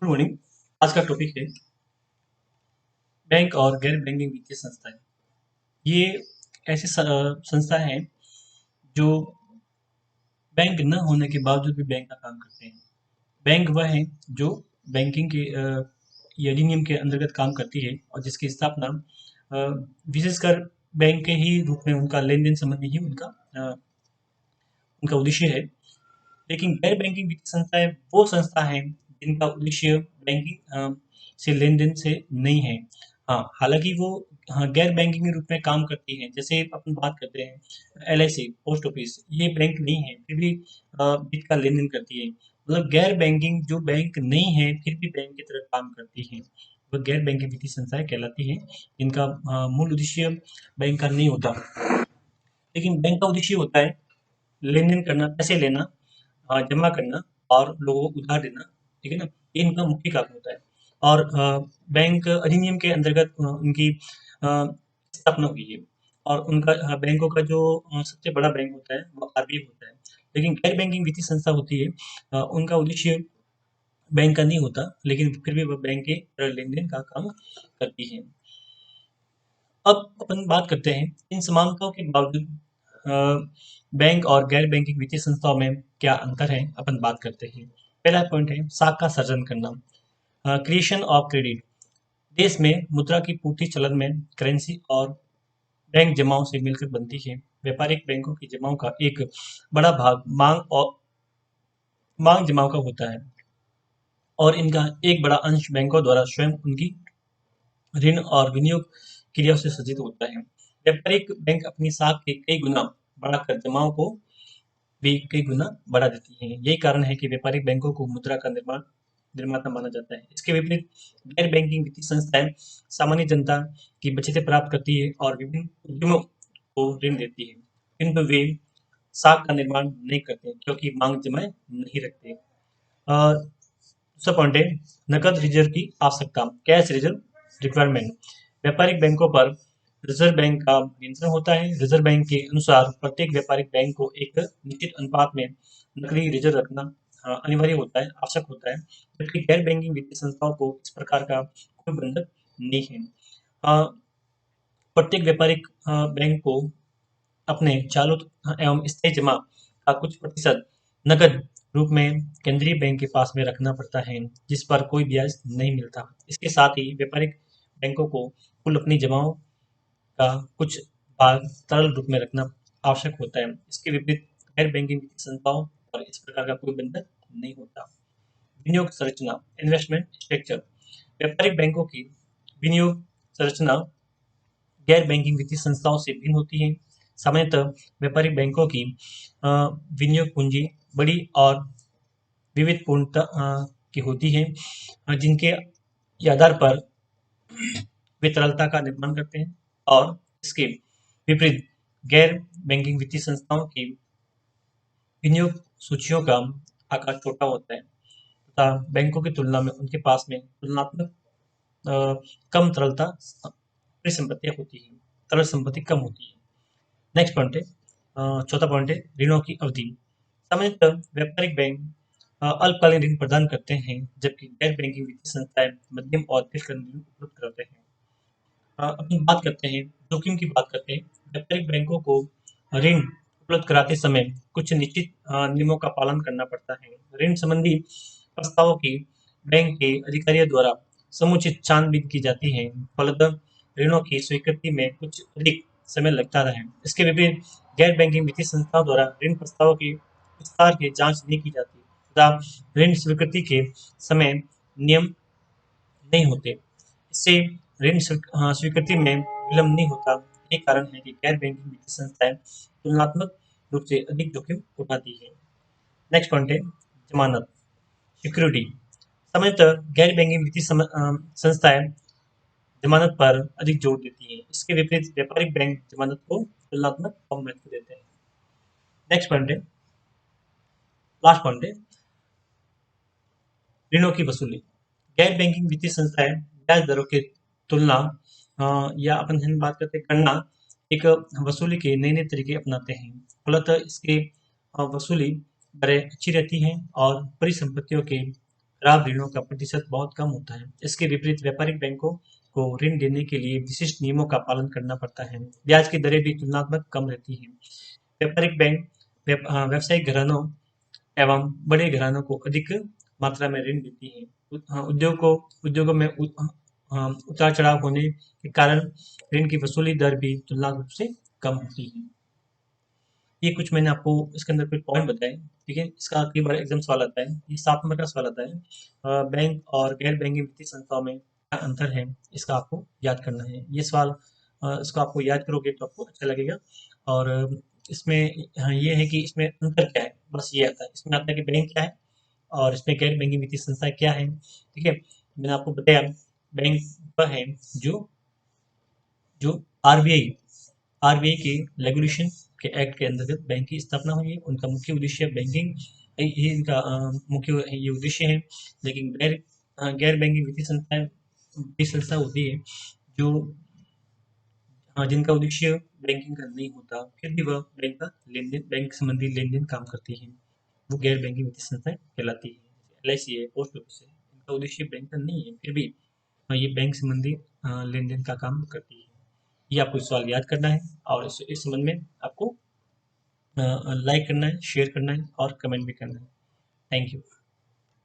Good morning. आज का topic है बैंक और गैर बैंकिंग वित्तीय संस्थाएं। ये ऐसी संस्थाएं हैं जो बैंक न होने के बावजूद भी बैंक का काम करते हैं। बैंक वह है जो बैंकिंग के ये अधिनियम के अंतर्गत काम करती है और जिसकी स्थापना विशेषकर बैंक के ही रूप में उनका लेन देन संबंधी ही उनका उद्देश्य है। लेकिन गैर बैंकिंग वित्तीय संस्थाएं वो संस्था हैं जिनका उद्देश्य बैंकिंग से लेन-देन से नहीं है। हाँ, हालाँकि वो हाँ, गैर बैंकिंग के रूप में काम करती हैं। जैसे अपन बात करते हैं एलआईसी, पोस्ट ऑफिस, ये बैंक नहीं है, फिर भी वित्त का लेन-देन करती है। मतलब गैर बैंकिंग जो बैंक नहीं है, फिर भी बैंक की तरह काम करती हैं। वो गैर बैंकिंग वित्तीय संस्थाएँ कहलाती हैं। इनका मूल उद्देश्य बैंक का नहीं होता। लेकिन बैंक का उद्देश्य होता है लेन-देन करना, पैसे लेना, जमा करना और लोगों को उधार देना, ठीक है ना? ये इनका मुख्य काम होता है। और बैंक अधिनियम के अंतर्गत उनकी स्थापना हुई है और उनका बैंकों का जो सबसे बड़ा बैंक होता है वो आरबीआई होता है। लेकिन गैर बैंकिंग वित्तीय संस्था होती है, उनका उद्देश्य बैंक का नहीं होता, लेकिन फिर भी वह बैंक के लेन-देन का काम करती है। अब अपन बात करते हैं इन समानताओं के बावजूद बैंक और गैर बैंकिंग वित्तीय संस्थाओं में क्या अंतर है, अपन बात करते हैं। पहला पॉइंट है साख का सर्जन करना, क्रिएशन ऑफ क्रेडिट। देश में मुद्रा की पूर्ति चलन में करेंसी और बैंक जमाओं से मिलकर बनती है। व्यापारिक बैंकों की जमाओं का एक बड़ा भाग मांग जमाओं का होता है और इनका एक बड़ा अंश बैंकों द्वारा स्वयं उनकी ऋण और विनियोग क्रियाओं से सज्जित होता है। व्यापारिक बैंक अपनी साख के कई गुना बढ़ाकर जमाओं को भी कई गुना बढ़ा देती हैं। यही कारण है कि व्यापारिक बैंकों को मुद्रा का निर्माता माना जाता है। इसके विपरीत गैर बैंकिंग वित्तीय संस्थाएं सामान्य जनता की बचतें प्राप्त करती है और विभिन्न उद्यमों को ऋण देती है, किंतु वे साख का निर्माण नहीं करते क्योंकि मांग जमाए नहीं रखते। दूसरा पॉइंट है नकद रिजर्व की आवश्यकता, कैश रिजर्व रिक्वायरमेंट। व्यापारिक बैंकों पर रिजर्व बैंक का नियंत्रण होता है। रिजर्व बैंक के अनुसार प्रत्येक व्यापारिक बैंक को एक निश्चित अनुपात में नकदी रिजर्व रखना अनिवार्य होता है, आवश्यक होता है, जबकि गैर बैंकिंग वित्तीय संस्थाओं को इस प्रकार का कोई बंधन नहीं है। प्रत्येक व्यापारिक बैंक को अपने चालू एवं स्थायी जमा का कुछ प्रतिशत नकद रूप में केंद्रीय बैंक के पास में रखना पड़ता है, जिस पर कोई ब्याज नहीं मिलता। इसके साथ ही व्यापारिक बैंकों को कुल अपनी जमाओं का कुछ भाग तरल रूप में रखना आवश्यक होता है। इसके विपरीत गैर बैंकिंग वित्तीय संस्थाओं पर इस प्रकार का कोई बंधन नहीं होता। विनियोग संरचना, इन्वेस्टमेंट स्ट्रक्चर। व्यापारिक बैंकों की विनियोग संरचना गैर बैंकिंग वित्तीय संस्थाओं से भिन्न होती है। सामान्यतः व्यापारिक बैंकों की विनियोग पूंजी बड़ी और विविधपूर्णता की होती है, जिनके आधार पर वे तरलता का निर्माण करते हैं। और इसके विपरीत गैर बैंकिंग वित्तीय संस्थाओं की विनियोग सूचियों का आकार छोटा होता है तथा बैंकों की तुलना में उनके पास में तुलनात्मक कम तरलता परिसंपत्तियां होती हैं, तरल संपत्ति कम होती है। नेक्स्ट पॉइंट है चौथा पॉइंट है ऋणों की अवधि। सामान्यतः व्यापारिक बैंक अल्पकालीन ऋण प्रदान करते हैं, जबकि गैर बैंकिंग वित्तीय संस्थाएं मध्यम और दीर्घकालीन ऋण उपलब्ध कराते हैं। अपनी बात करते हैं जोखिम की बात करते हैं। व्यापारिक बैंकों को ऋण उपलब्ध कराते समय कुछ निश्चित नियमों का पालन करना पड़ता है। ऋण संबंधी प्रस्तावों की बैंक के अधिकारियों द्वारा समुचित छानबीन की जाती है, फलतः ऋणों की स्वीकृति में कुछ अधिक समय लगता है। इसके विपरीत गैर बैंकिंग वित्तीय संस्थाओं द्वारा ऋण प्रस्तावों की विस्तार की जांच नहीं की जाती तथा ऋण स्वीकृति के समय नियम नहीं होते। इससे ऋण स्वीकृति में विलंब नहीं होता। यही कारण है कि गैर बैंकिंग वित्तीय संस्थाएं तुलनात्मक रूप से अधिक जोखिम उठाती है। नेक्स्ट पॉइंट है जमानत, सिक्योरिटी। सामान्यतः गैर बैंकिंग वित्तीय संस्थाएं जमानत पर अधिक जोर देती है। इसके विपरीत व्यापारिक बैंक जमानत को तुलनात्मक कम महत्व देते हैं। नेक्स्ट पॉइंट है लास्ट पॉइंट है ऋणों की वसूली। गैर बैंकिंग वित्तीय संस्थाएं ब्याज दरों की तुलना या अपन हिंदी बात करते हैं गणना एक वसूली के नए नए तरीके अपनाते हैं। फलतः इसके वसूली दरें अच्छी रहती हैं और परिसंपत्तियों के खराब ऋणों का प्रतिशत बहुत कम होता है। इसके विपरीत व्यापारिक बैंकों को ऋण देने के लिए विशिष्ट नियमों का पालन करना पड़ता है। ब्याज की दरें भी तुलनात्मक कम रहती हैं। व्यापारिक बैंक व्यावसायिक घरानों एवं बड़े घरानों को अधिक मात्रा में ऋण देती हैं। उद्योगों में उतार चढ़ाव होने के कारण ऋण की वसूली दर भी तुलनात्मक रूप से कम होती है। ये कुछ मैंने आपको इसके अंदर कुछ पॉइंट बताए, ठीक है। इसका कई बार एग्जाम सवाल आता है, ये 7 नंबर का सवाल आता है। बैंक और गैर बैंकिंग वित्तीय संस्थाओं में क्या अंतर है, इसका आपको याद करना है। ये सवाल इसको आपको याद करोगे तो आपको अच्छा लगेगा। और इसमें हाँ, ये है कि इसमें अंतर क्या है, बस ये आता है। इसमें आता है कि बैंक क्या है और इसमें गैर बैंकिंग वित्तीय संस्थाएं क्या है, ठीक है। मैंने आपको बताया बैंक वह है जो जो आरबीआई आरबीआई के रेगुलेशन के एक्ट के अंतर्गत बैंक की स्थापना हुई है। उनका मुख्य उद्देश्य बैंकिंग, ये इनका मुख्य ये उद्देश्य है। लेकिन गैर बैंकिंग वित्तीय संस्थाएं वित्तीय संस्था होती है जो जिनका उद्देश्य बैंकिंग का नहीं होता, फिर भी वह बैंक संबंधी लेन देन काम करती है, वो गैर बैंकिंग वित्तीय संस्थाएं कहलाती है। LIC है, पोस्ट ऑफिस है, इनका उद्देश्य बैंक का नहीं है, फिर भी ये बैंक संबंधी लेन देन का काम करती है। ये आपको सवाल याद करना है और इस संबंध में आपको लाइक करना है, शेयर करना है और कमेंट भी करना है। Thank you.